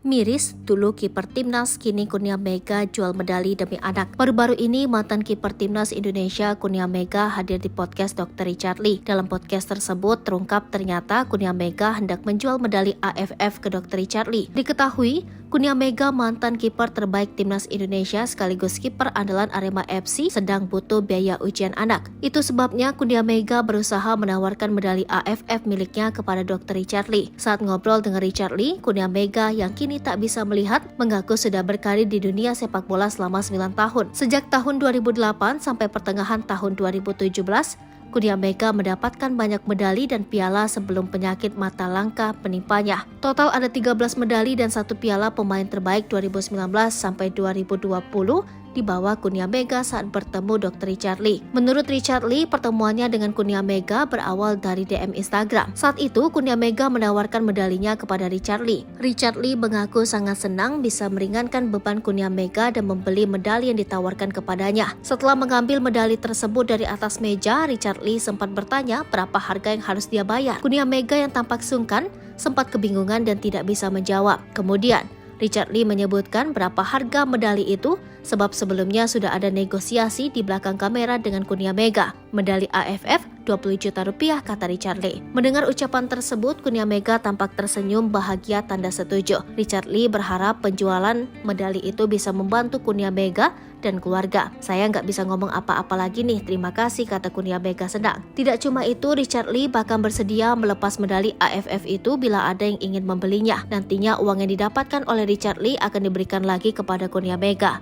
Miris, dulu kiper timnas, kini Kurnia Mega jual medali demi anak. Baru-baru ini mantan kiper timnas Indonesia Kurnia Mega hadir di podcast Dr. Richard Lee. Dalam podcast tersebut terungkap ternyata Kurnia Mega hendak menjual medali AFF ke Dr. Richard Lee. Diketahui, Kurnia Mega mantan kiper terbaik timnas Indonesia sekaligus kiper andalan Arema FC sedang butuh biaya ujian anak. Itu sebabnya Kurnia Mega berusaha menawarkan medali AFF miliknya kepada Dr. Richard Lee. Saat ngobrol dengan Richard Lee, Kurnia Mega yang kini tak bisa melihat mengaku sudah berkarir di dunia sepak bola selama 9 tahun. Sejak tahun 2008 sampai pertengahan tahun 2017, Kurnia Mega mendapatkan banyak medali dan piala sebelum penyakit mata langka menimpanya. Total ada 13 medali dan 1 piala pemain terbaik 2019 sampai 2020 dibawa Kurnia Mega saat bertemu Dr. Richard Lee. Menurut Richard Lee, pertemuannya dengan Kurnia Mega berawal dari DM Instagram. Saat itu, Kurnia Mega menawarkan medalinya kepada Richard Lee. Richard Lee mengaku sangat senang bisa meringankan beban Kurnia Mega dan membeli medali yang ditawarkan kepadanya. Setelah mengambil medali tersebut dari atas meja, Richard Lee sempat bertanya berapa harga yang harus dia bayar. Kurnia Mega yang tampak sungkan sempat kebingungan dan tidak bisa menjawab. Kemudian, Richard Lee menyebutkan berapa harga medali itu sebab sebelumnya sudah ada negosiasi di belakang kamera dengan Kurnia Mega. Medali AFF 20 juta rupiah, kata Richard Lee. Mendengar ucapan tersebut, Kurnia Mega tampak tersenyum bahagia tanda setuju. Richard Lee berharap penjualan medali itu bisa membantu Kurnia Mega dan keluarga. Saya nggak bisa ngomong apa-apa lagi nih, terima kasih, kata Kurnia Mega senang. Tidak cuma itu, Richard Lee bahkan bersedia melepas medali AFF itu bila ada yang ingin membelinya. Nantinya uang yang didapatkan oleh Richard Lee akan diberikan lagi kepada Kurnia Mega.